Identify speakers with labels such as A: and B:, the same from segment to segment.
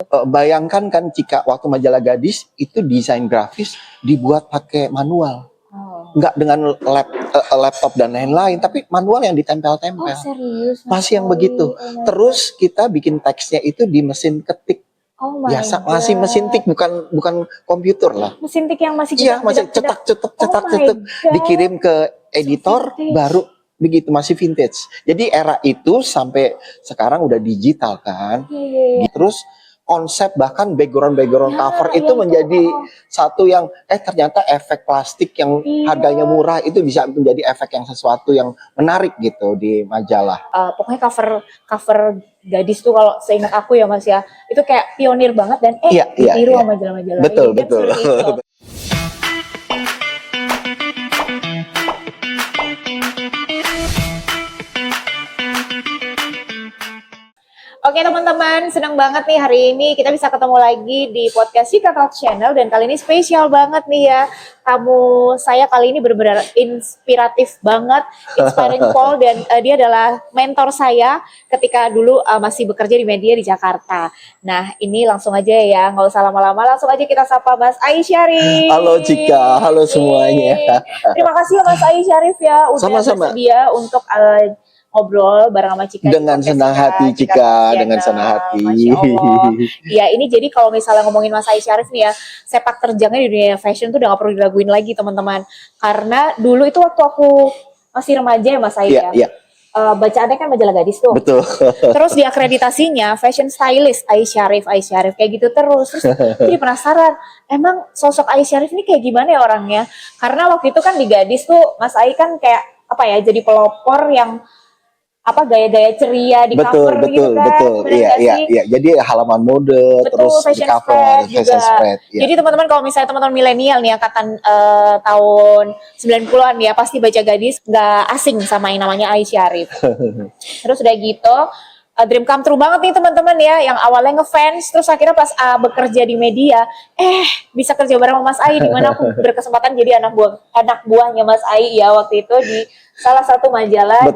A: bayangkan kan jika waktu majalah Gadis itu desain grafis dibuat pakai manual. Nggak dengan laptop dan lain-lain, tapi manual yang ditempel-tempel.
B: Serius?
A: Masih yang begitu. Terus kita bikin teksnya itu di mesin ketik. Biasa, masih mesin tik, bukan komputer lah.
B: Mesin tik yang masih
A: masih cetak, dikirim ke editor, baru begitu, masih vintage. Jadi era itu sampai sekarang udah digital kan. Terus konsep bahkan background cover itu menjadi satu yang ternyata efek plastik yang harganya murah itu bisa menjadi efek yang sesuatu yang menarik gitu di majalah.
B: Pokoknya cover Gadis tuh kalau seingat aku ya Mas ya, itu kayak pionir banget dan ditiru sama majalah-majalah.
A: Betul.
B: Oke teman-teman, senang banget nih hari ini kita bisa ketemu lagi di podcast Cika Talk Channel, dan kali ini spesial banget nih ya. Tamu saya kali ini benar-benar inspiratif banget, inspiring Paul, dan dia adalah mentor saya ketika dulu masih bekerja di media di Jakarta. Nah ini langsung aja ya, nggak usah lama-lama, langsung aja kita sapa Mas Ai Syarif.
A: Halo Cika, halo semuanya.
B: Terima kasih Mas Ai Syarif ya udah bersedia untuk ngobrol bareng sama Cika.
A: Dengan senang hati Cika, dengan senang hati.
B: Ya ini jadi kalau misalnya ngomongin Mas Ai Syarif nih ya, sepak terjangnya di dunia fashion tuh udah gak perlu diraguin lagi teman-teman. Karena dulu itu waktu aku masih remaja ya Mas Ai ya. Bacaannya kan majalah Gadis tuh.
A: Betul.
B: Terus di akreditasinya fashion stylist Ai Syarif kayak gitu terus. Jadi penasaran, emang sosok Ai Syarif ini kayak gimana ya orangnya? Karena waktu itu kan di Gadis tuh Mas Ai kan kayak jadi pelopor yang gaya-gaya ceria di cover gitu kan.
A: Betul. Iya. Jadi halaman mode, terus di cover, fashion spread.
B: Jadi teman-teman kalau misalnya teman-teman milenial nih angkatan tahun 90-an ya pasti baca Gadis, nggak asing sama yang namanya Ai Syarif. Terus udah gitu dream come true banget nih teman-teman ya, yang awalnya ngefans terus akhirnya pas bekerja di media bisa kerja bareng sama Mas Ai, di mana aku berkesempatan jadi anak buahnya Mas Ai ya waktu itu di salah satu majalah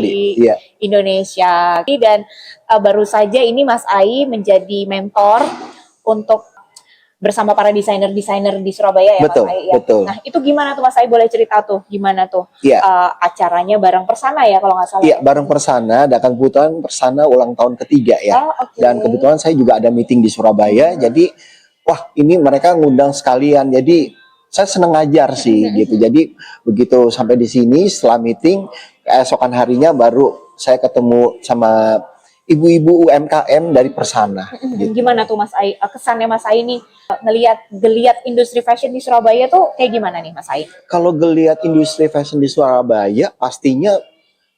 B: di Indonesia. Dan baru saja ini Mas Ai menjadi mentor untuk bersama para desainer di Surabaya ya Mas Ai ya. Nah itu gimana tuh Mas Ai, boleh cerita tuh gimana tuh acaranya bareng Persana ya kalau nggak salah?
A: Iya bareng Persana, dan kebetulan Persana ulang tahun ketiga ya. Dan kebetulan saya juga ada meeting di Surabaya, jadi ini mereka ngundang sekalian, jadi saya seneng ngajar sih gitu. Jadi begitu sampai di sini setelah meeting, keesokan harinya baru saya ketemu sama ibu-ibu UMKM dari Persana.
B: Gitu. Gimana tuh Mas Ai, kesannya Mas Ai nih ngelihat industri fashion di Surabaya tuh kayak gimana nih Mas Ai?
A: Kalau ngelihat industri fashion di Surabaya pastinya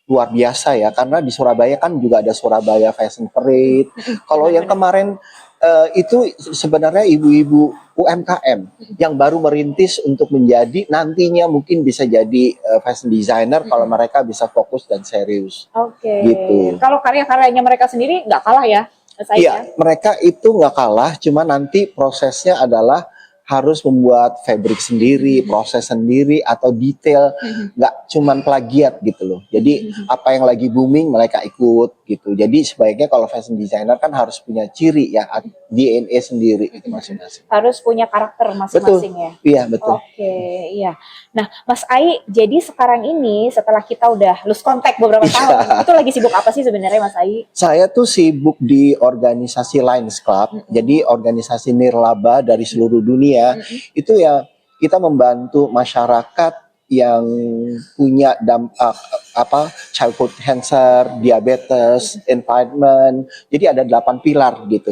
A: luar biasa ya, karena di Surabaya kan juga ada Surabaya Fashion Parade. Kalau yang kemarin itu sebenarnya ibu-ibu UMKM yang baru merintis untuk menjadi nantinya mungkin bisa jadi fashion designer kalau mereka bisa fokus dan serius. Gitu.
B: Kalau karya-karyanya mereka sendiri nggak kalah ya?
A: Iya, mereka itu nggak kalah, cuma nanti prosesnya adalah harus membuat fabric sendiri, proses sendiri, atau detail, nggak cuman plagiat gitu loh. Jadi apa yang lagi booming mereka ikut gitu. Jadi sebaiknya kalau fashion designer kan harus punya ciri ya, DNA sendiri itu masing-masing.
B: Harus punya karakter masing-masing ya?
A: Iya, betul.
B: Iya. Nah, Mas Ai, jadi sekarang ini setelah kita udah lose contact beberapa tahun, itu lagi sibuk apa sih sebenarnya Mas Ai?
A: Saya tuh sibuk di organisasi Lions Club, jadi organisasi nirlaba dari seluruh dunia. Itu ya kita membantu masyarakat yang punya dampak childhood cancer, diabetes, environment. Jadi ada 8 pilar gitu.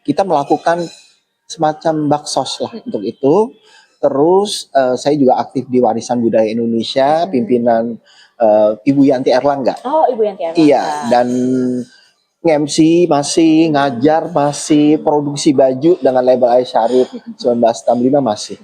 A: Kita melakukan semacam baksos lah untuk itu. Terus saya juga aktif di Warisan Budaya Indonesia, pimpinan Ibu Yanti Erlangga.
B: Ibu Yanti Erlangga.
A: Iya, dan MC masih, ngajar masih, produksi baju dengan label Ai Syarif 1965 masih.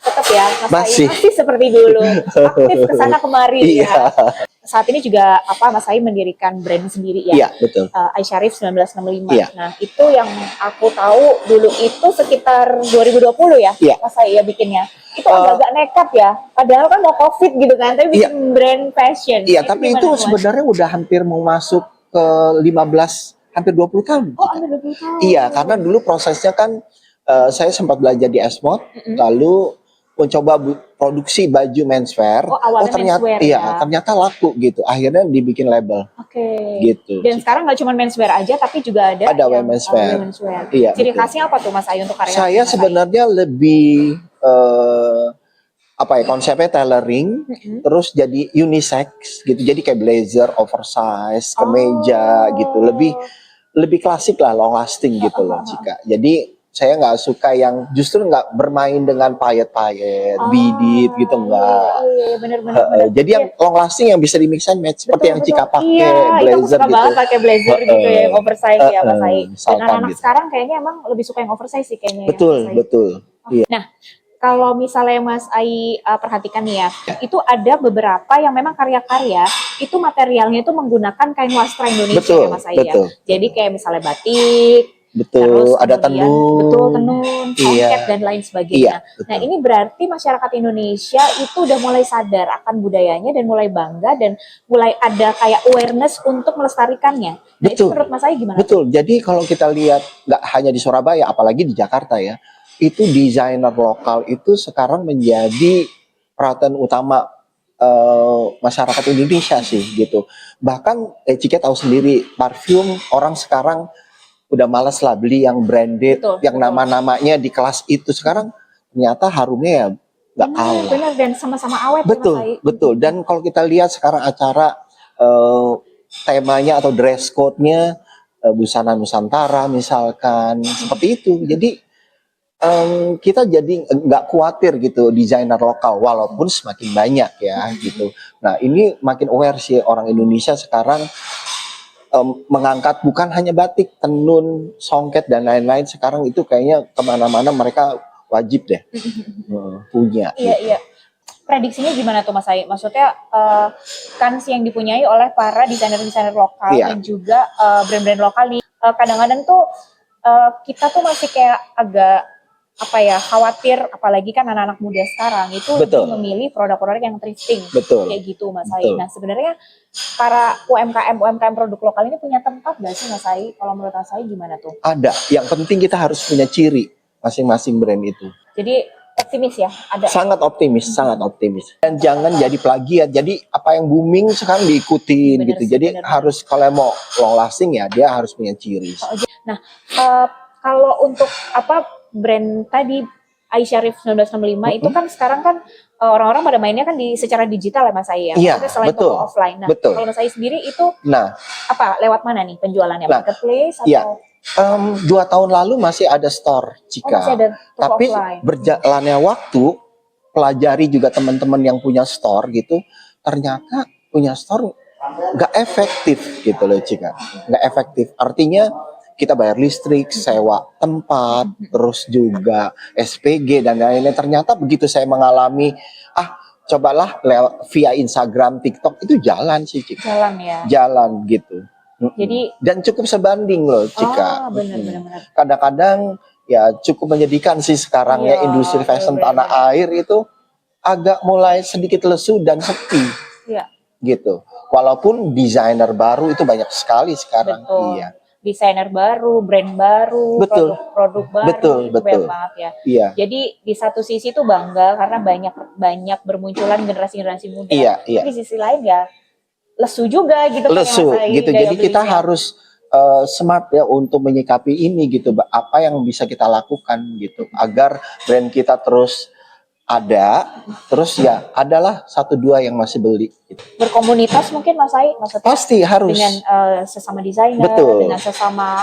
B: Tetap ya, Mas
A: masih
B: seperti dulu, aktif kesana kemari ya. Saat ini juga Mas Ai mendirikan brand sendiri ya.
A: Iya, betul.
B: Ai Syarif 1965. Iya. Nah, itu yang aku tahu dulu itu sekitar 2020 ya, Mas Ai ya bikinnya. Itu agak-agak nekat ya. Padahal kan mau Covid gitu kan, tapi bikin brand fashion.
A: Iya, tapi itu sebenarnya udah hampir mau masuk ke 15 hampir 20 tahun.
B: Oh, hampir 20 tahun.
A: Iya, karena dulu prosesnya kan saya sempat belajar di Esmod, lalu mencoba produksi baju menswear.
B: Oh, awalnya
A: ternyata
B: menswear
A: iya,
B: ya.
A: ternyata laku gitu. Akhirnya dibikin label.
B: Oke.
A: Gitu.
B: Dan sekarang nggak cuma menswear aja, tapi juga ada
A: Ada
B: yang
A: womenswear.
B: womenswear.
A: Iya,
B: Ciri
A: betul.
B: khasnya apa tuh Mas Ayu untuk karya
A: Saya
B: Mas Ayu?
A: sebenarnya lebih apa ya, konsepnya tailoring, terus jadi unisex gitu. Jadi kayak blazer, oversize, kemeja gitu. Lebih klasik lah, long lasting gitu loh, Cika. Jadi saya nggak suka yang justru nggak bermain dengan payet-payet, bidit gitu, nggak.
B: Iya, bener.
A: Jadi yang long lasting yang bisa di mix and match, seperti yang Cika pakai,
B: Iya, itu aku
A: blazer
B: suka
A: gitu.
B: banget pakai blazer gitu ya, yang oversize ya Mas Ai. Dan
A: Misalkan
B: anak-anak
A: gitu.
B: sekarang kayaknya emang lebih suka yang oversize sih kayaknya
A: Betul,
B: ya, Mas Ai.
A: betul. Iya.
B: Nah, kalau misalnya Mas Ai perhatikan nih ya, itu ada beberapa yang memang karya-karya itu materialnya itu menggunakan kain wastra Indonesia
A: Betul,
B: ya Mas Ai
A: betul.
B: ya. Jadi kayak misalnya batik,
A: Betul,
B: terus
A: ada
B: kemudian
A: tenun.
B: betul tenun, songket
A: Iya.
B: dan lain sebagainya.
A: Iya, betul.
B: Nah, ini berarti masyarakat Indonesia itu udah mulai sadar akan budayanya dan mulai bangga dan mulai ada kayak awareness untuk melestarikannya. Nah, itu
A: Betul.
B: menurut Mas Ai gimana?
A: Betul. Jadi kalau kita lihat nggak hanya di Surabaya, apalagi di Jakarta ya, itu desainer lokal itu sekarang menjadi perhatian utama masyarakat Indonesia sih gitu. Bahkan Cika tahu sendiri, parfum orang sekarang udah malas lah beli yang branded, yang nama-namanya di kelas itu. Sekarang ternyata harumnya ya nggak kalah.
B: Benar, dan sama-sama awet
A: Betul,
B: ya Mas Ai.
A: betul. Dan kalau kita lihat sekarang acara temanya atau dress code-nya busana Nusantara misalkan, seperti itu. Jadi kita jadi nggak khawatir gitu desainer lokal, walaupun semakin banyak ya gitu. Nah, ini makin aware sih orang Indonesia sekarang mengangkat bukan hanya batik, tenun, songket dan lain-lain. Sekarang itu kayaknya kemana-mana mereka wajib deh punya.
B: Iya, iya. Prediksinya gimana tuh Mas Ai? Maksudnya kans yang dipunyai oleh para desainer-desainer lokal
A: Iya.
B: dan juga brand-brand lokal nih. Kadang-kadang tuh kita tuh masih kayak agak apa ya, khawatir, apalagi kan anak-anak muda sekarang itu
A: Betul.
B: lebih memilih produk-produk yang thrifting.
A: Betul.
B: Kayak gitu Mas Ai.
A: Betul.
B: Nah, sebenarnya para UMKM produk lokal ini punya tempat nggak sih Mas Ai? Kalau menurut Mas Ai gimana tuh?
A: Ada. Yang penting kita harus punya ciri masing-masing brand itu.
B: Jadi optimis ya, ada.
A: Sangat optimis, sangat optimis. Dan jangan jadi plagiat. Jadi apa yang booming sekarang diikutin
B: Bener
A: gitu.
B: sih,
A: Jadi
B: bener.
A: harus kalau mau long lasting ya dia harus punya ciri.
B: Nah, kalau untuk apa brand tadi Aisyarif 1965 itu kan sekarang kan orang-orang pada mainnya kan di secara digital ya Mas Ai ya.
A: Iya,
B: Maksudnya selain
A: betul.
B: toko offline. Nah,
A: Betul.
B: kalau Mas Ai sendiri itu
A: Nah,
B: apa lewat mana nih penjualannya?
A: Nah,
B: Marketplace atau
A: iya. 2 tahun lalu masih ada store, Cika.
B: masih ada toko
A: Tapi
B: offline.
A: berjalannya waktu, pelajari juga teman-teman yang punya store gitu, ternyata punya store nggak efektif gitu loh, Cika. Nggak efektif. Artinya kita bayar listrik, sewa tempat, terus juga SPG dan lain-lain. Ternyata begitu saya mengalami, cobalah lewat via Instagram, TikTok itu jalan sih, Cika.
B: Jalan ya.
A: Jalan gitu.
B: Jadi
A: dan cukup sebanding loh, Cika.
B: Benar.
A: Kadang-kadang ya cukup menyedihkan sih sekarang ya industri fashion tanah air itu agak mulai sedikit lesu dan sepi.
B: Iya.
A: Gitu. Walaupun desainer baru itu banyak sekali sekarang.
B: Betul.
A: Iya.
B: Desainer baru, brand baru,
A: Betul.
B: produk baru,
A: Betul,
B: itu
A: betul.
B: banyak banget ya.
A: Iya.
B: Jadi di satu sisi tuh bangga karena banyak bermunculan generasi-generasi muda.
A: Iya, iya.
B: Tapi di sisi lain ya lesu juga gitu kan
A: Lesu
B: ya Mas Ai,
A: gitu.
B: gaya
A: Jadi kita
B: belinya.
A: harus smart ya untuk menyikapi ini gitu. Apa yang bisa kita lakukan gitu agar brand kita terus ada, terus ya adalah 1-2 yang masih beli. Gitu.
B: Berkomunitas mungkin Mas Ai, maksudnya
A: Pasti harus.
B: dengan sesama desainer,
A: Betul.
B: dengan sesama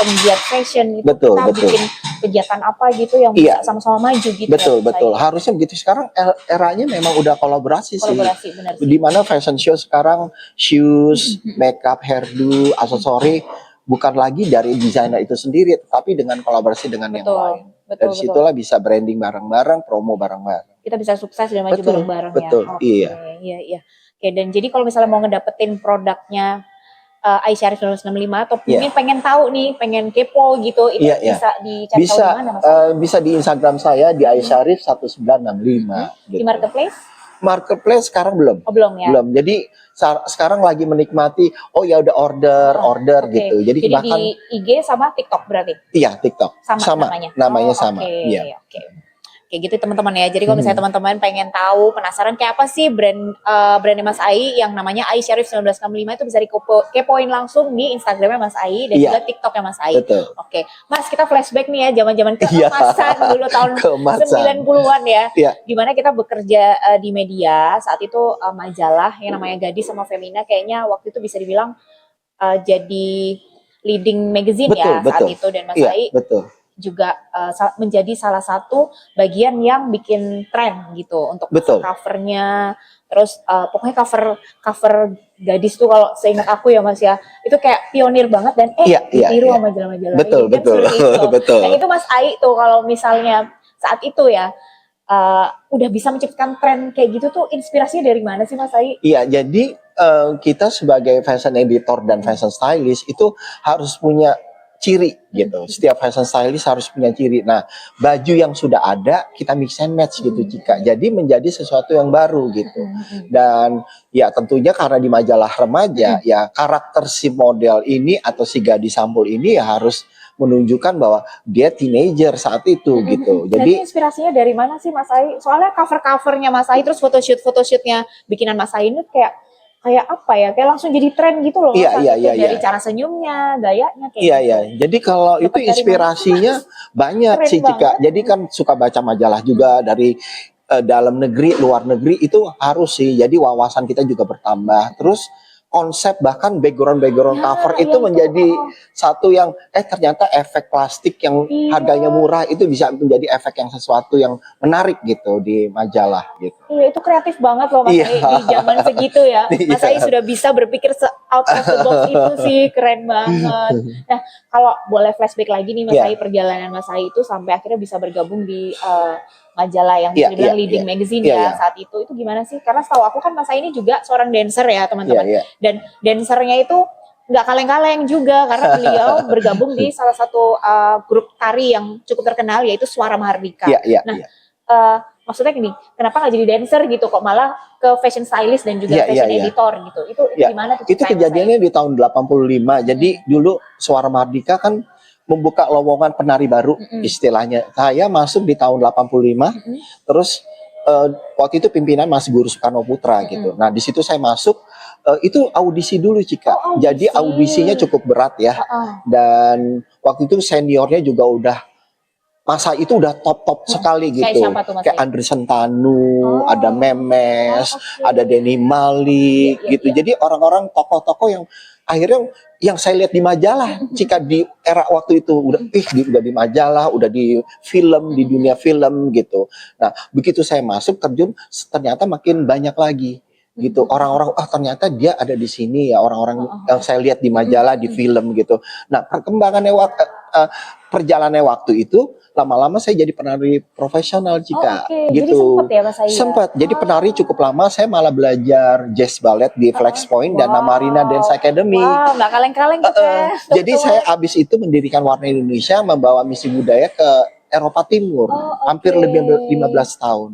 B: penggiat fashion gitu,
A: Betul,
B: kita
A: betul.
B: bikin kegiatan apa gitu yang
A: Iya.
B: bisa sama-sama maju gitu.
A: Betul,
B: ya, Mas
A: betul.
B: Ai.
A: Harusnya begitu. Sekarang eranya memang udah kolaborasi sih.
B: Kolaborasi, benar sih.
A: Di mana fashion show sekarang shoes, makeup, hairdo, aksesori bukan lagi dari desainer itu sendiri, tapi dengan kolaborasi dengan yang lain. Dari situlah bisa branding bareng-bareng, promo bareng-bareng.
B: Kita bisa sukses dan maju
A: Betul,
B: bareng-bareng
A: betul,
B: ya.
A: iya.
B: Iya. Oke, dan jadi kalau misalnya mau ngedapetin produknya Aisyarif 1965 atau mungkin pengen tahu nih, pengen kepo gitu, itu bisa dicari tahu di mana Mas?
A: Bisa di Instagram saya di Aisyarif 1965.
B: Di Marketplace?
A: marketplace sekarang belum.
B: Oh, belum ya.
A: Belum. Jadi sekarang lagi menikmati, oh ya udah order
B: Oke.
A: gitu. Jadi bahkan
B: di IG sama TikTok berarti
A: iya TikTok
B: sama
A: namanya sama.
B: Oke,
A: Iya.
B: oke. Kayak gitu teman-teman ya. Jadi kalau misalnya teman-teman pengen tahu, penasaran kayak apa sih brandnya Mas Ai yang namanya Ai Syarif 1965 itu bisa kepoin langsung di Instagramnya Mas Ai dan
A: Iya.
B: juga TikToknya Mas Ai.
A: Betul.
B: Oke, Mas kita flashback nih ya zaman-zaman
A: Iya.
B: keemasan dulu tahun
A: Keemasan.
B: 90-an ya.
A: Iya.
B: Dimana kita bekerja di media saat itu majalah yang namanya Gadis sama Femina kayaknya waktu itu bisa dibilang jadi leading magazine ya saat itu dan Mas
A: Iya,
B: Ai
A: betul.
B: juga menjadi salah satu bagian yang bikin tren gitu untuk covernya. Terus pokoknya cover Gadis tuh kalau seingat aku ya Mas ya, itu kayak pionir banget dan ditiru sama majalah-majalah.
A: Betul.
B: Nah itu Mas Ai tuh kalau misalnya saat itu ya udah bisa menciptakan tren kayak gitu tuh inspirasinya dari mana sih Mas Ai?
A: Iya, jadi kita sebagai fashion editor dan fashion stylist itu harus punya ciri gitu. Setiap fashion stylist harus punya ciri. Nah, baju yang sudah ada kita mix and match gitu Cika. Jadi menjadi sesuatu yang baru gitu. Dan ya tentunya karena di majalah remaja ya karakter si model ini atau si gadis sampul ini ya harus menunjukkan bahwa dia teenager saat itu gitu.
B: Jadi inspirasinya dari mana sih Mas Ai? Soalnya cover-covernya Mas Ai terus photoshootnya bikinan Mas Ai itu kayak apa ya? Kayak langsung jadi tren gitu loh.
A: Iya.
B: Dari cara senyumnya, gayanya kayak
A: Iya. Jadi kalau itu inspirasinya banyak sih Cika. Jadi kan suka baca majalah juga dari dalam negeri, luar negeri itu harus sih. Jadi wawasan kita juga bertambah. Terus konsep bahkan background cover itu menjadi satu yang ternyata efek plastik yang harganya murah itu bisa menjadi efek yang sesuatu yang menarik gitu di majalah gitu.
B: Iya itu kreatif banget loh Mas Ai di zaman segitu ya. Mas Ai sudah bisa berpikir out of the box itu sih keren banget. Nah kalau boleh flashback lagi nih Mas Ai perjalanan Mas Ai itu sampai akhirnya bisa bergabung di majalah yang bisa dibilang leading magazine saat itu gimana sih? Karena setahu aku kan Mas Ai ini juga seorang dancer ya teman-teman. Dan dancernya itu nggak kaleng-kaleng juga karena beliau bergabung di salah satu grup tari yang cukup terkenal yaitu Suara Mahardika. Maksudnya gini, kenapa nggak jadi dancer gitu kok malah ke fashion stylist dan juga fashion editor gitu? Itu gimana tuh?
A: Itu kejadiannya di tahun 85. Jadi dulu Suara Mahardika kan membuka lowongan penari baru istilahnya. Saya masuk di tahun 85. Terus waktu itu pimpinan masih Guru Soekarno Putra gitu. Nah, di situ saya masuk itu audisi dulu Cika. Jadi audisinya cukup berat ya. Dan waktu itu seniornya juga udah masa itu udah top sekali gitu. Kayak Andre Sentanu, ada Memes, ada Denny Malik gitu. Jadi orang-orang tokoh-tokoh yang akhirnya yang saya lihat di majalah Cika di era waktu itu udah di majalah, udah di film, di dunia film gitu. Nah, begitu saya masuk terjun ternyata makin banyak lagi gitu. Orang-orang ternyata dia ada di sini ya, orang-orang yang saya lihat di majalah, di film gitu. Nah, perkembangannya perjalanannya waktu itu lama-lama saya jadi penari profesional Cika gitu. Jadi
B: sempet ya Mas Ai?
A: Sempat. Jadi penari cukup lama, saya malah belajar jazz ballet di Flex Point dan Marina Dance Academy.
B: Wow, nggak kaleng-kaleng gitu ya.
A: Jadi saya abis itu mendirikan Warna Indonesia, membawa misi budaya ke Eropa Timur, hampir lebih 15 tahun.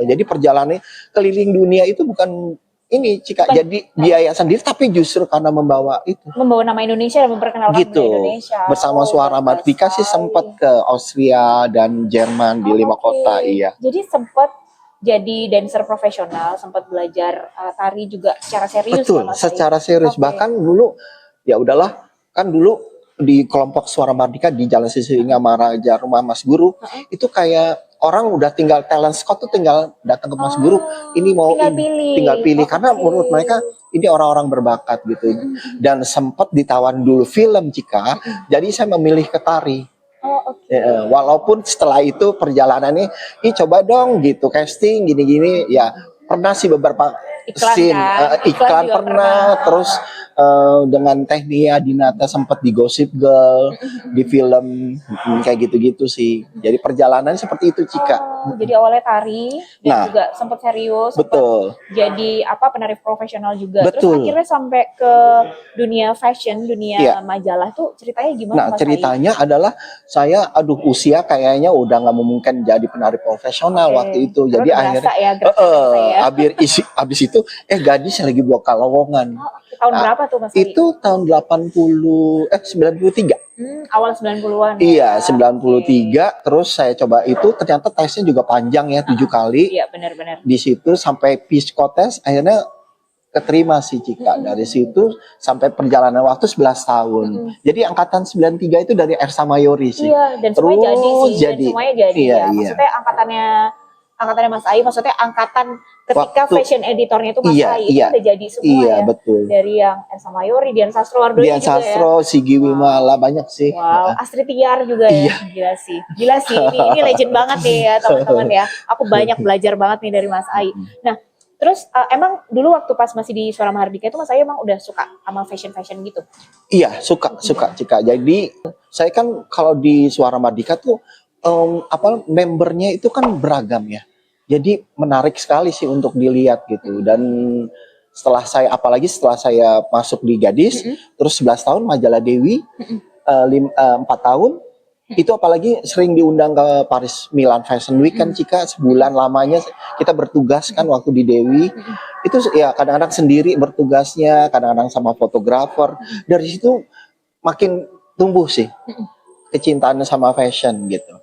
A: Jadi perjalanannya keliling dunia itu bukan ini Cika, jadi biaya sendiri tapi justru karena membawa
B: nama Indonesia dan memperkenalkan Indonesia.
A: Bersama Suara Mahardika sih sempat ke Austria dan Jerman di 5 kota.
B: Jadi sempat jadi dancer profesional, sempat belajar tari juga secara serius.
A: Betul, secara serius. Bahkan dulu ya udahlah, kan dulu di kelompok Suara Mahardika di Jalan Sisingamaraja rumah Mas Guru itu kayak orang udah tinggal talent scout tuh tinggal datang ke Mas Guru, ini mau tinggal pilih karena menurut mereka ini orang-orang berbakat gitu. Dan sempat ditawarin dulu film Cika, jadi saya memilih ke tari. Walaupun setelah itu perjalanannya, coba dong gitu casting gini-gini ya pernah sih beberapa
B: iklan
A: scene,
B: kan,
A: iklan
B: juga
A: pernah, terus dengan Technia Dinata sempat di Gossip Girl, di film kayak gitu-gitu sih. Jadi perjalanannya seperti itu, Cika.
B: Oh, jadi awalnya tari dan
A: Nah,
B: juga sempat serius, sempat
A: betul,
B: jadi apa penari profesional juga. Terus
A: betul.
B: akhirnya sampai ke dunia fashion, dunia
A: Iya.
B: majalah tuh ceritanya gimana
A: Nah,
B: Mas Ai?
A: ceritanya adalah saya, aduh, usia kayaknya udah nggak memungkinkan jadi penari profesional
B: Oke.
A: waktu itu.
B: Karena
A: Jadi
B: udah
A: akhirnya,
B: berasa ya gerakannya Mas Ai ya.
A: abis itu, gadis yang lagi buka lowongan.
B: Oh, tahun
A: Nah,
B: berapa tuh Mas Ai?
A: itu tahun 93.
B: Awal 90-an
A: Iya,
B: ya.
A: 93. Terus saya coba itu, ternyata tesnya juga panjang ya, 7 kali.
B: Iya, benar-benar.
A: Di situ sampai psikotes, akhirnya keterima sih Cika. Dari situ sampai perjalanan waktu 11 tahun. Jadi angkatan 93 itu dari Ersa Mayori sih.
B: Iya, dan semuanya jadi sih, dan
A: jadi.
B: semuanya jadi
A: Iya,
B: ya.
A: iya.
B: Maksudnya angkatannya Mas Ai, maksudnya angkatan ketika
A: Waktu-
B: fashion editornya itu Mas
A: Iya,
B: Ai, itu
A: iya.
B: udah jadi semua
A: Iya,
B: ya.
A: betul.
B: Dari yang Ersa Mayori, Dian Sastrowardoyo
A: Dian
B: juga ya.
A: Sastro, Sigi Wimala, banyak sih.
B: Wow, Astrid Tiar juga ya.
A: Iya.
B: Gila sih. Gila sih. Ini legend banget nih ya teman-teman ya. Aku banyak belajar banget nih dari Mas Ai. Nah, terus emang dulu waktu pas masih di Suara Mahardika itu Mas Ai emang udah suka sama fashion gitu?
A: Iya, suka Cika. Jadi saya kan kalau di Suara Mardika tuh membernya itu kan beragam ya. Jadi menarik sekali sih untuk dilihat gitu. Dan apalagi setelah saya masuk di Gadis, terus 11 tahun majalah Dewi, 4 tahun, itu apalagi sering diundang ke Paris Milan Fashion Week kan Cika, sebulan lamanya kita bertugas kan waktu di Dewi. Itu ya kadang-kadang sendiri bertugasnya, kadang-kadang sama fotografer. Dari situ makin tumbuh sih kecintaannya sama fashion gitu.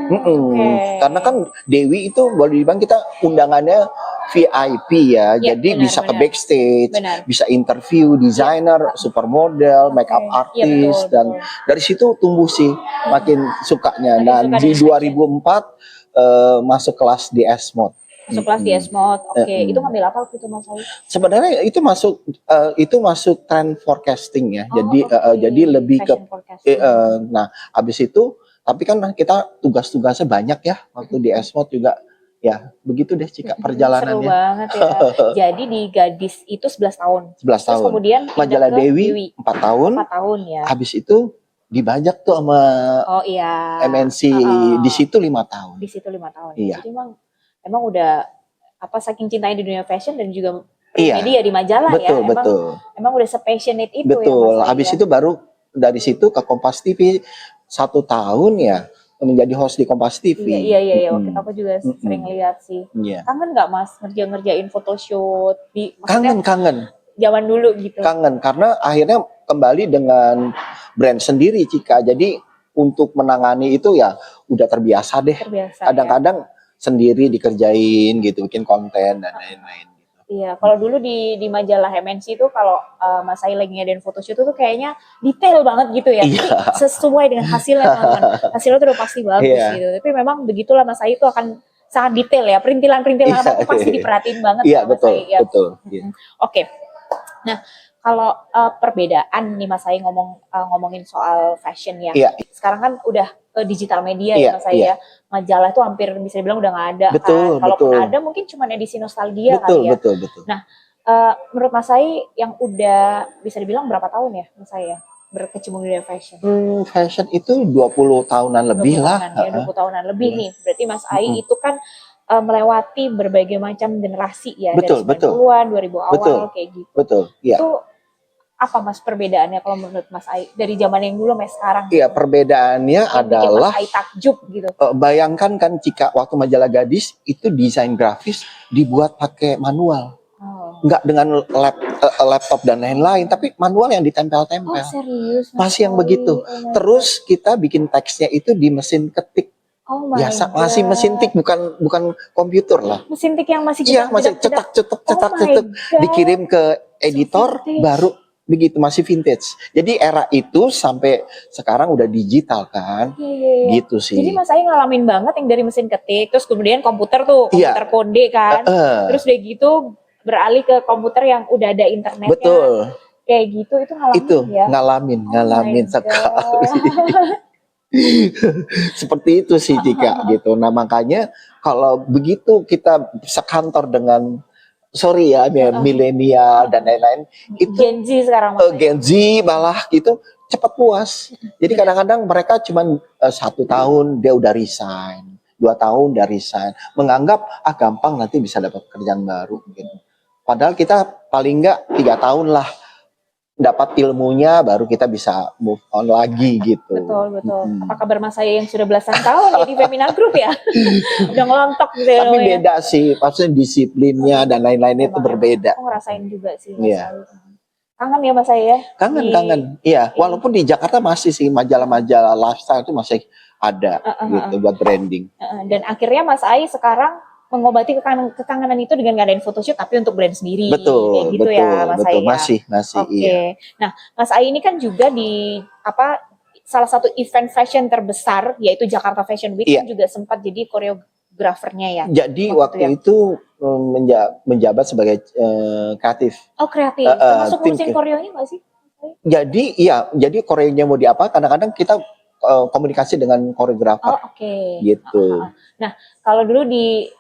B: Oke.
A: Karena kan Dewi itu boleh dibilang kita undangannya VIP ya,
B: Ya,
A: jadi
B: benar,
A: bisa ke
B: benar.
A: backstage,
B: Benar.
A: bisa interview desainer, supermodel, makeup
B: Iya,
A: artist,
B: betul,
A: dan
B: betul.
A: dari situ tumbuh sih makin sukanya.
B: Makin
A: Dan
B: suka
A: di
B: dengan
A: 2004 masuk kelas di S-Mod.
B: Masuk kelas di S-Mod. Oke, itu ngambil apa waktu itu Mas Ai?
A: Sebenarnya itu masuk trend forecasting ya.
B: Oh,
A: Jadi
B: oke.
A: jadi lebih ke
B: Fashion forecasting.
A: nah, habis itu tapi kan kita tugas-tugasnya banyak ya waktu di S-Mod juga. Ya, begitu deh Cika
B: Seru
A: perjalanannya.
B: banget ya. Jadi di Gadis itu 11 tahun.
A: 11
B: Terus
A: tahun.
B: kemudian pindah
A: Majalah
B: ke
A: Dewi 4 tahun.
B: 4 tahun ya.
A: Habis itu dibajak tuh sama
B: Oh iya.
A: MNC. Di situ 5 tahun.
B: Di situ 5 tahun.
A: Iya.
B: Jadi emang udah apa saking cintanya di dunia fashion dan juga
A: Iya.
B: media di majalah
A: Betul,
B: ya.
A: betul.
B: Emang udah se-passionate itu
A: Betul.
B: ya Mas Ai,
A: Habis
B: ya?
A: itu baru dari situ ke Kompas TV 1 tahun ya menjadi host di Kompas TV.
B: Iya. Waktu itu aku juga sering lihat sih.
A: Iya.
B: Kangen nggak Mas ngerjain photoshoot maksudnya
A: Kangen.
B: zaman dulu gitu?
A: Kangen karena akhirnya kembali dengan brand sendiri Cika. Jadi untuk menangani itu ya udah terbiasa deh.
B: Terbiasa.
A: Kadang-kadang sendiri dikerjain gitu, bikin konten dan lain-lain.
B: Iya, kalau dulu di majalah MNC itu kalau Mas Ai lagi ngadain photoshoot itu kayaknya detail banget gitu ya.
A: Iya.
B: Tapi sesuai dengan hasilnya teman-teman. Hasilnya tuh udah pasti bagus gitu. Tapi memang begitulah Mas Ai itu akan sangat detail ya. Perintilan-perintilan apa pun pasti diperhatiin banget
A: Iya,
B: sama Mas Ai. Ya.
A: betul.
B: Oke. Nah, kalau perbedaan nih Mas Ai ngomongin soal fashion ya.
A: Iya.
B: Sekarang kan udah digital media ya Mas Ai ya. Majalah tuh hampir bisa dibilang udah nggak ada
A: Betul,
B: kan. Kalaupun
A: betul.
B: ada mungkin cuma edisi nostalgia
A: Betul,
B: kali ya.
A: betul.
B: Nah, menurut Mas Ai yang udah bisa dibilang berapa tahun ya Mas Ai ya berkecimpung di dunia fashion?
A: Fashion itu 20 tahunan lebih
B: 20
A: lah.
B: tahunan, ya, 20 tahunan lebih
A: Iya.
B: nih. Berarti Mas Ai itu kan melewati berbagai macam generasi ya.
A: Betul,
B: dari 90-an, 2000 awal
A: Betul.
B: kayak gitu.
A: Betul, iya.
B: Itu apa Mas perbedaannya kalau menurut Mas Ai dari zaman yang dulu sampai sekarang?
A: Iya, perbedaannya
B: yang
A: adalah
B: bikin Mas Ai takjub gitu.
A: bayangkan kan Cika waktu majalah Gadis itu desain grafis dibuat pakai manual. Nggak dengan laptop dan lain-lain, tapi manual yang ditempel-tempel.
B: Oh serius?
A: Masih yang begitu. Terus kita bikin teksnya itu di mesin ketik.
B: Oh my
A: Biasa,
B: God.
A: masih mesin tik, bukan komputer lah.
B: Mesin tik yang masih
A: Iya, masih cetak, dikirim ke editor, baru begitu, masih vintage. Jadi era itu sampai sekarang udah digital kan.
B: Iya.
A: Gitu sih.
B: Jadi Mas Ai ngalamin banget yang dari mesin ketik, terus kemudian komputer kode kan. Terus udah gitu beralih ke komputer yang udah ada internetnya.
A: Betul.
B: Kayak gitu itu ngalamin
A: itu,
B: ya.
A: Ngalamin sekali. Seperti itu sih Cika gitu. Nah makanya kalau begitu kita sekantor dengan sorry ya, milenial dan lain-lain, itu
B: Gen Z sekarang Mas Ai.
A: Gen Z malah gitu cepat puas. Jadi kadang-kadang mereka cuman 1 tahun dia udah resign, 2 tahun udah resign, menganggap gampang nanti bisa dapat kerjaan baru gitu. Padahal kita paling enggak 3 tahun lah dapat ilmunya, baru kita bisa move on lagi gitu.
B: Betul. Apa kabar Mas Ai yang sudah belasan tahun ya di Femina Group ya? Udah ngelontok gitu ya.
A: Tapi
B: namanya.
A: beda sih, maksudnya disiplinnya dan lain-lain itu berbeda.
B: Aku ngerasain juga sih Mas
A: Iya.
B: Ai. Kangen ya Mas Ai ya?
A: Kangen. Iya, walaupun di Jakarta masih sih majalah-majalah lifestyle itu masih ada gitu buat branding.
B: Dan akhirnya Mas Ai sekarang mengobati kekangenan itu dengan ngadain photoshoot tapi untuk brand sendiri.
A: Betul,
B: kayak gitu ya Mas Ai.
A: Masih
B: Oke.
A: iya.
B: Nah, Mas Ai ini kan juga di salah satu event fashion terbesar yaitu Jakarta Fashion Week
A: Iya.
B: juga sempat jadi koreografernya ya.
A: Jadi waktu itu menjabat sebagai kreatif.
B: Oh, kreatif. Termasuk
A: tim
B: ngurusin koreonya nggak sih?
A: Jadi iya, jadi koreonya mau di apa? Kadang-kadang kita komunikasi dengan koreografer.
B: Oh, oke.
A: Gitu.
B: Nah, kalau dulu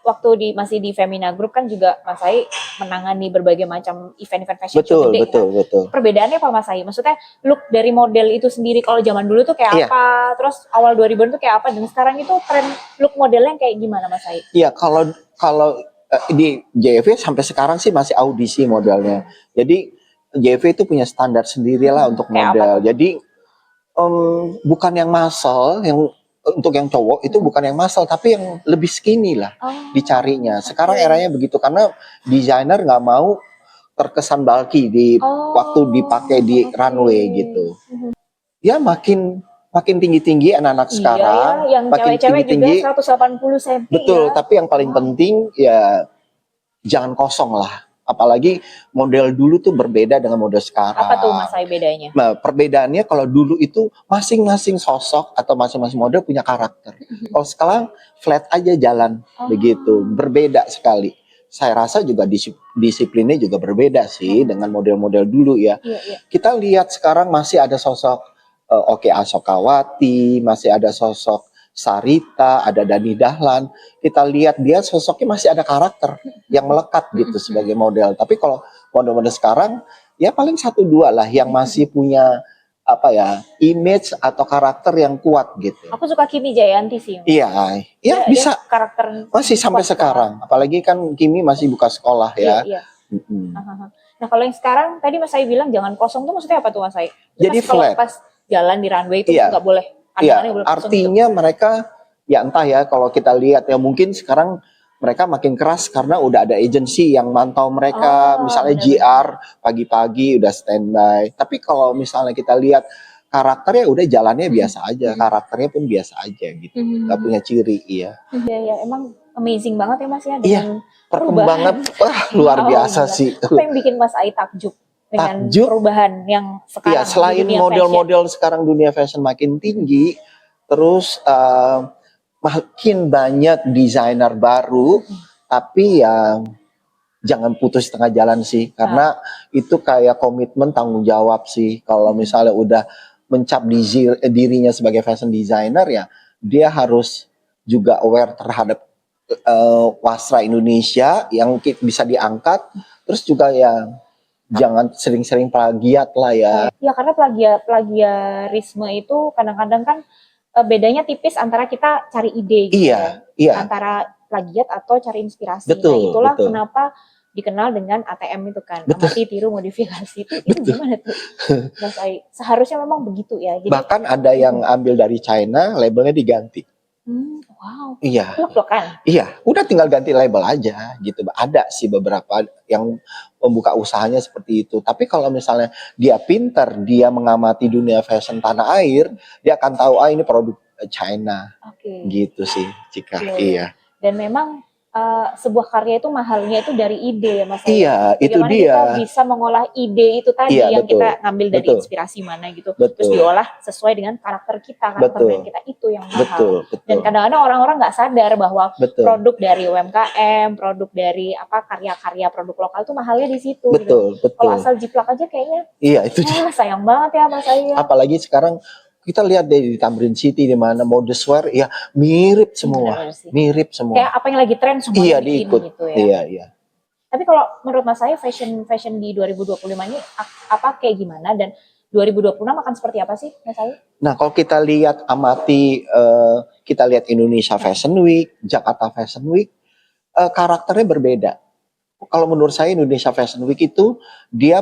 B: waktu masih di Femina Group kan juga Mas Ai menangani berbagai macam event-event fashion show gede.
A: Betul.
B: Perbedaannya apa Mas Ai? Maksudnya look dari model itu sendiri kalau zaman dulu tuh kayak apa? Terus awal 2000-an tuh kayak apa? Dan sekarang itu tren look modelnya kayak gimana Mas Ai?
A: Iya, kalau di JV sampai sekarang sih masih audisi modelnya. Jadi JV itu punya standar sendiri lah untuk model. Jadi bukan yang muscle, yang untuk yang cowok itu bukan yang muscle, tapi yang lebih skinny lah dicarinya. Sekarang eranya begitu karena desainer nggak mau terkesan bulky waktu dipakai di runway gitu. Ya makin tinggi-tinggi anak-anak sekarang,
B: ya, yang
A: makin
B: cewek-cewek
A: tinggi-tinggi.
B: Juga 180 cm.
A: Betul, tapi yang paling penting ya jangan kosong lah. Apalagi model dulu tuh berbeda dengan model sekarang.
B: Apa tuh Mas Ai bedanya?
A: Nah, perbedaannya kalau dulu itu masing-masing sosok atau masing-masing model punya karakter. Kalau sekarang flat aja jalan begitu, berbeda sekali. Saya rasa juga disiplinnya juga berbeda sih dengan model-model dulu ya.
B: Iya.
A: Kita lihat sekarang masih ada sosok Oke Asokawati, masih ada sosok Sarita, ada Dani Dahlan. Kita lihat dia sosoknya masih ada karakter yang melekat gitu sebagai model. Tapi kalau model-model sekarang ya paling 1-2 lah yang masih punya image atau karakter yang kuat gitu.
B: Aku suka Kimi Jayanti sih.
A: Iya, bisa
B: karakter
A: masih sampai sekarang. Apalagi kan Kimi masih buka sekolah ya.
B: Iya. Nah, kalau yang sekarang tadi Mas Ai bilang jangan kosong tuh maksudnya apa tuh Mas Ai?
A: Jadi flat.
B: Pas jalan di runway itu nggak boleh.
A: Artinya mereka ya entah ya kalau kita lihat ya mungkin sekarang mereka makin keras karena udah ada agensi yang mantau mereka, misalnya GR pagi-pagi udah standby. Tapi kalau misalnya kita lihat karakternya udah jalannya biasa aja, karakternya pun biasa aja gitu, nggak punya ciri. Iya,
B: emang amazing banget ya Mas ya
A: dengan perkembangan luar biasa sih.
B: Apa yang bikin Mas Ai takjub dengan perubahan yang sekarang?
A: Iya, selain model-model sekarang dunia fashion makin tinggi, terus makin banyak desainer baru, tapi ya jangan putus tengah jalan sih, karena itu kayak komitmen tanggung jawab sih. Kalau misalnya udah mencap dirinya sebagai fashion designer ya, dia harus juga aware terhadap wasra Indonesia yang bisa diangkat, terus juga ya jangan sering-sering plagiat lah ya.
B: Ya karena plagiarisme itu kadang-kadang kan bedanya tipis antara kita cari ide gitu antara plagiat atau cari inspirasi. Nah itulah kenapa dikenal dengan ATM itu kan, amati, tiru, modifikasi. Itu gimana tuh Mas Ai? Seharusnya memang begitu ya. Jadi,
A: bahkan ada yang ambil dari China, labelnya diganti.
B: Wow.
A: Iya.
B: Kan?
A: Iya, udah tinggal ganti label aja gitu. Ada sih beberapa yang membuka usahanya seperti itu. Tapi kalau misalnya dia pintar, dia mengamati dunia fashion tanah air, dia akan tahu ini produk China. Gitu sih, Cika. Iya.
B: Dan memang sebuah karya itu mahalnya itu dari ide ya Mas.
A: Iya, itu dia.
B: Kita bisa mengolah ide itu tadi yang kita ngambil dari inspirasi mana gitu. Terus diolah sesuai dengan karakter kita, karakter brand kita itu yang mahal. Dan kadang-kadang orang-orang nggak sadar bahwa produk dari UMKM, produk dari karya-karya produk lokal itu mahalnya di situ.
A: Betul.
B: Kalau asal jiplak aja kayaknya.
A: Iya, itu dia.
B: Sayang banget ya Mas Ai.
A: Apalagi sekarang kita lihat deh di Tamrin City di mana modeswear ya mirip semua. Mirip semua.
B: Kayak apa yang lagi tren semua
A: diikut.
B: Gitu ya.
A: Iya.
B: Tapi kalau menurut Mas saya fashion di 2025 ini apa kayak gimana, dan 2026 akan seperti apa sih Mas saya?
A: Nah, kalau kita lihat kita lihat Indonesia Fashion Week, Jakarta Fashion Week, karakternya berbeda. Kalau menurut saya Indonesia Fashion Week itu dia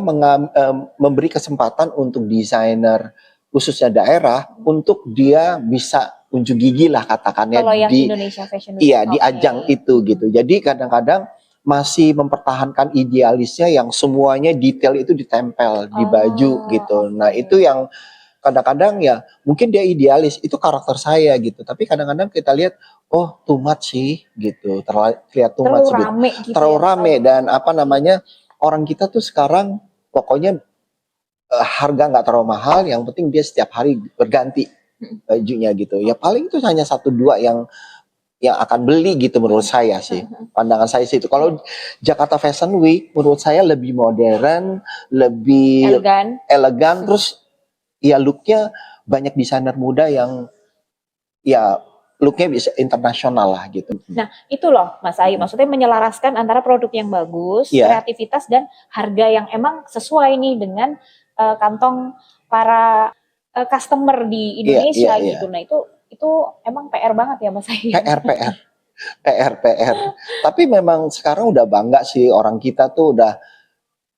A: memberi kesempatan untuk desainer khususnya daerah untuk dia bisa unjuk gigi lah katakannya
B: Kalau yang
A: di
B: Indonesia Fashion Week.
A: di ajang itu gitu. Jadi kadang-kadang masih mempertahankan idealisnya yang semuanya detail itu ditempel di baju gitu. Nah, itu yang kadang-kadang ya mungkin dia idealis, itu karakter saya gitu. Tapi kadang-kadang kita lihat, oh too much sih gitu, terlihat too much gitu.
B: rame gitu.
A: Terlalu rame dan apa namanya, orang kita tuh sekarang pokoknya harga nggak terlalu mahal, yang penting dia setiap hari berganti bajunya gitu. Ya paling itu hanya 1-2 yang akan beli gitu menurut saya sih. Pandangan saya sih itu. Kalau Jakarta Fashion Week menurut saya lebih modern, lebih elegan terus ya looknya banyak desainer muda yang ya looknya bisa internasional lah gitu.
B: Nah itu loh Mas Ai, maksudnya menyelaraskan antara produk yang bagus, kreativitas dan harga yang emang sesuai nih dengan kantong para customer di Indonesia gitu. Nah itu emang PR banget ya Mas Ai.
A: PR. Tapi memang sekarang udah bangga sih, orang kita tuh udah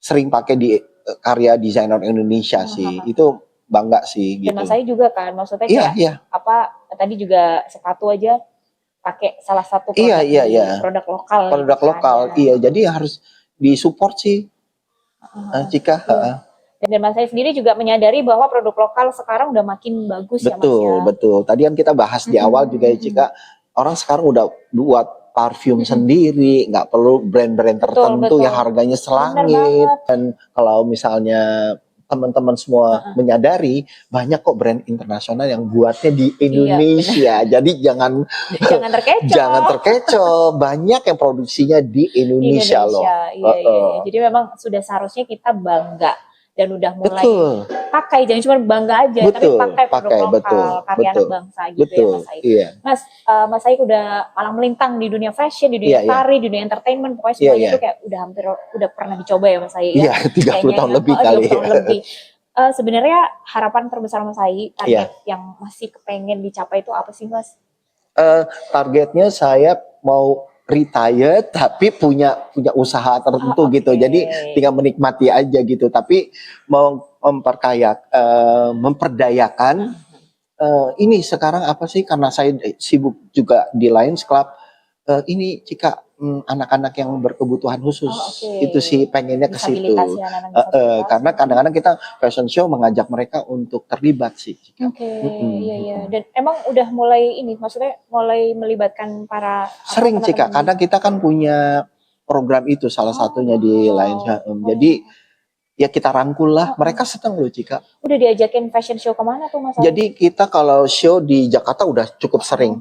A: sering pakai di karya desainer Indonesia sih. Itu bangga sih gitu.
B: Dan Mas Ai juga kan, maksudnya kayak apa tadi juga sepatu aja pakai salah satu produk produk lokal.
A: Produk gitu lokal, kan, iya. Jadi harus disupport sih, Cika.
B: Dan Mas Ai sendiri juga menyadari bahwa produk lokal sekarang udah makin bagus ya Mas ya.
A: Betul. Tadi kan kita bahas di awal juga ya Cika, orang sekarang udah buat parfum sendiri, nggak perlu brand-brand tertentu yang harganya selangit. Dan kalau misalnya teman-teman semua menyadari, banyak kok brand internasional yang buatnya di Indonesia. Jadi jangan terkecoh. Banyak yang produksinya di Indonesia loh.
B: Iya. Jadi memang sudah seharusnya kita bangga dan udah mulai pakai, jangan cuma bangga aja, tapi pakai produk lokal, karya anak bangsa gitu ya Mas Ai. Mas Ai udah malang melintang di dunia fashion, di dunia tari, di dunia entertainment, pokoknya semuanya itu kayak udah pernah dicoba ya Mas Ai ya.
A: 30 tahun lebih kali.
B: 30 tahun lebih. Sebenarnya harapan terbesar Mas Ai, target yang masih kepengen dicapai itu apa sih Mas?
A: Targetnya saya mau retire tapi punya usaha tertentu gitu. Jadi tinggal menikmati aja gitu. Tapi mau memperdayakan ini sekarang apa sih, karena saya sibuk juga di Lions Club, ini Cika, anak-anak yang berkebutuhan khusus. Itu sih pengennya ke situ. Karena kadang-kadang kita fashion show mengajak mereka untuk terlibat sih.
B: Iya. Dan emang udah mulai ini, maksudnya mulai melibatkan para
A: sering Cika, kadang kita kan punya program itu salah satunya di Lions. Jadi ya kita rangkul lah, mereka senang loh Cika.
B: Udah diajakin fashion show kemana tuh Mas?
A: Jadi kita kalau show di Jakarta udah cukup sering,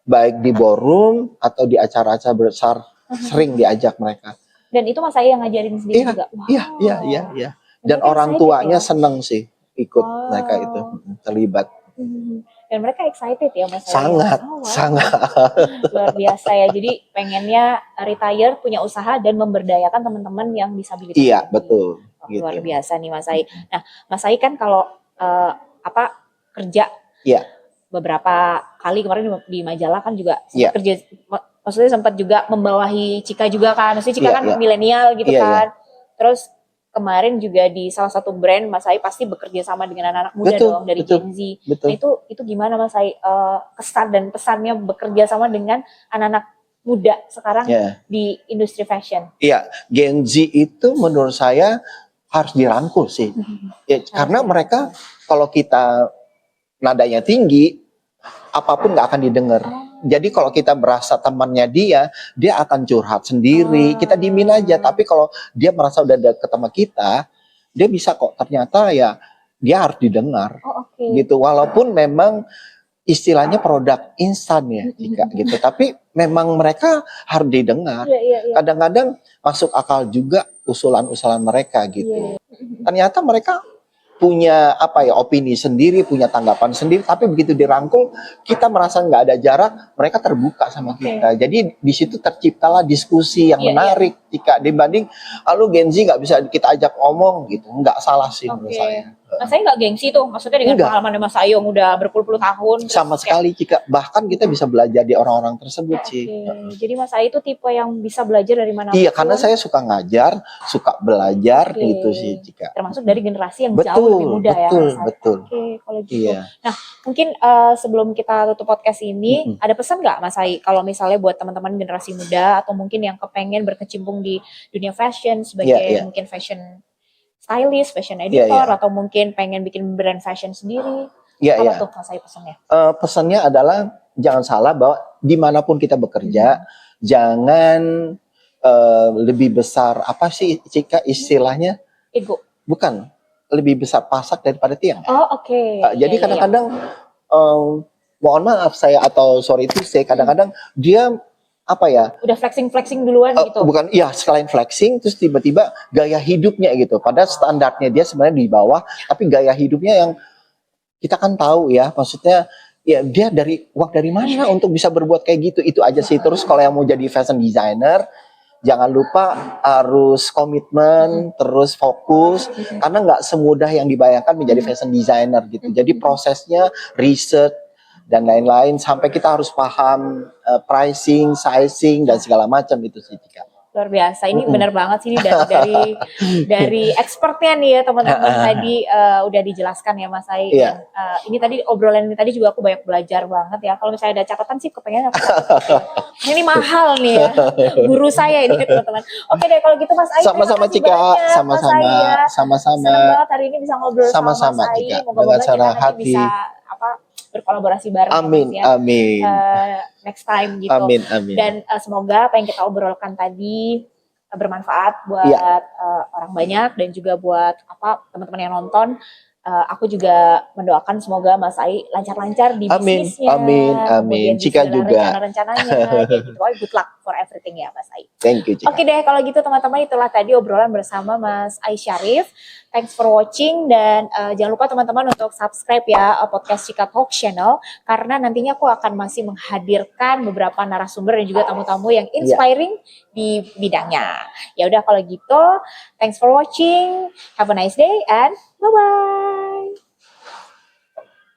A: baik di ballroom atau di acara-acara besar, sering diajak mereka.
B: Dan itu Mas Ai yang ngajarin sendiri juga?
A: Iya. Dan orang tuanya seneng sih ikut mereka itu, terlibat.
B: Dan mereka excited ya Mas Ai?
A: Sangat.
B: Luar biasa ya, jadi pengennya retire, punya usaha, dan memberdayakan teman-teman yang disabilitas.
A: Iya, betul.
B: Luar biasa nih Mas Ai. Nah, Mas Ai kan kalau kerja beberapa kali kemarin di majalah kan juga kerja, maksudnya sempat juga membawahi Cika juga kan. Maksudnya Cika kan milenial gitu kan. Terus kemarin juga di salah satu brand Mas Ai pasti bekerja sama dengan anak-anak muda dong dari Gen Z. Nah, itu gimana Mas Ai kesan dan pesannya bekerja sama dengan anak-anak muda sekarang di industri fashion? Iya,
A: Gen Z itu menurut saya harus dirangkul sih. Karena mereka kalau kita nadanya tinggi, apapun nggak akan didengar. Jadi kalau kita berasa temannya dia akan curhat sendiri. Kita diemin aja. Tapi kalau dia merasa udah deket sama kita, dia bisa kok ternyata ya dia harus didengar. Gitu. Walaupun memang istilahnya produk instan ya, Cika, gitu. Tapi memang mereka harus didengar. Kadang-kadang masuk akal juga usulan-usulan mereka gitu. Ternyata mereka punya opini sendiri, punya tanggapan sendiri, tapi begitu dirangkul kita merasa nggak ada jarak, mereka terbuka sama kita. Jadi di situ terciptalah diskusi yang menarik, Cika, dibanding lu Gen Z nggak bisa kita ajak ngomong gitu, nggak salah sih menurut
B: Oke.
A: saya.
B: Mas Ai nggak gengsi tuh, maksudnya dengan
A: Enggak.
B: pengalaman Mas Ai yang udah berpuluh-puluh tahun.
A: Sama
B: terus kayak,
A: sekali Cika, bahkan kita bisa belajar di orang-orang tersebut sih.
B: Oke, jadi Mas Ai itu tipe yang bisa belajar dari manapun.
A: Iya, karena saya suka ngajar, suka belajar
B: Oke.
A: gitu sih Cika.
B: Termasuk dari generasi yang
A: Betul,
B: jauh lebih muda ya
A: betul,
B: Mas Ai.
A: betul.
B: Oke, kalau gitu.
A: Iya.
B: Nah, mungkin sebelum kita tutup podcast ini, ada pesan nggak Mas Ai kalau misalnya buat teman-teman generasi muda atau mungkin yang kepengen berkecimpung di dunia fashion sebagai
A: Iya.
B: mungkin fashion stylist, fashion
A: Iya,
B: editor,
A: iya.
B: atau mungkin pengen bikin brand fashion sendiri?
A: Iya,
B: Apa
A: iya.
B: tuh Mas Ai pesannya?
A: Pesannya adalah jangan salah bahwa dimanapun kita bekerja, jangan lebih besar apa sih Cika istilahnya?
B: Ego.
A: Bukan, lebih besar pasak daripada tiang.
B: Oh, oke.
A: Jadi
B: Iya, iya, iya.
A: kadang-kadang mohon maaf saya atau sorry itu saya kadang-kadang dia apa ya?
B: Udah flexing duluan gitu.
A: Bukan, iya sekalian flexing terus tiba-tiba gaya hidupnya gitu. Padahal standarnya dia sebenarnya di bawah, tapi gaya hidupnya yang kita kan tahu ya, maksudnya ya dia dari uang dari mana untuk bisa berbuat kayak gitu, itu aja sih. Terus kalau yang mau jadi fashion designer, jangan lupa harus komitmen, terus fokus, karena nggak semudah yang dibayangkan menjadi fashion designer gitu. Jadi prosesnya, riset, dan lain-lain, sampai kita harus paham pricing, sizing, dan segala macam itu sih Cika.
B: Luar biasa, ini benar banget sih ini dari expertnya nih ya teman-teman. Tadi udah dijelaskan ya Mas Ai.
A: Iya.
B: Dan, ini tadi obrolan ini tadi juga aku banyak belajar banget ya. Kalau misalnya ada catatan sih kepengen aku catat. Ini mahal nih ya, guru saya ini teman-teman. Oke deh kalau gitu Mas Ai.
A: Sama-sama
B: terima kasih
A: Cika,
B: banyak,
A: sama-sama,
B: Mas Ai, ya.
A: sama-sama.
B: Senang banget hari ini bisa ngobrol
A: Sama-sama,
B: sama Mas Ai.
A: Cika.
B: Moga-moga
A: Dengan
B: kita
A: senang
B: nanti
A: hati.
B: bisa berkolaborasi bareng
A: Amin,
B: ya, Mas, ya.
A: amin.
B: Next time gitu.
A: Amin, amin.
B: Dan semoga apa yang kita obrolkan tadi bermanfaat buat orang banyak dan juga buat teman-teman yang nonton. Aku juga mendoakan semoga Mas Ai lancar-lancar di bisnisnya.
A: Amin.
B: Kemudian di
A: Cika
B: segala
A: juga.
B: rencana-rencananya kayak gitu. Pokoknya good luck for everything ya Mas Ai.
A: Thank you Cika.
B: Oke deh kalau gitu teman-teman, itulah tadi obrolan bersama Mas Ai Syarif. Thanks for watching dan jangan lupa teman-teman untuk subscribe ya podcast Cika Talk Channel, karena nantinya aku akan masih menghadirkan beberapa narasumber dan juga tamu-tamu yang inspiring di bidangnya. Ya udah kalau gitu, thanks for watching. Have a nice day and bye-bye.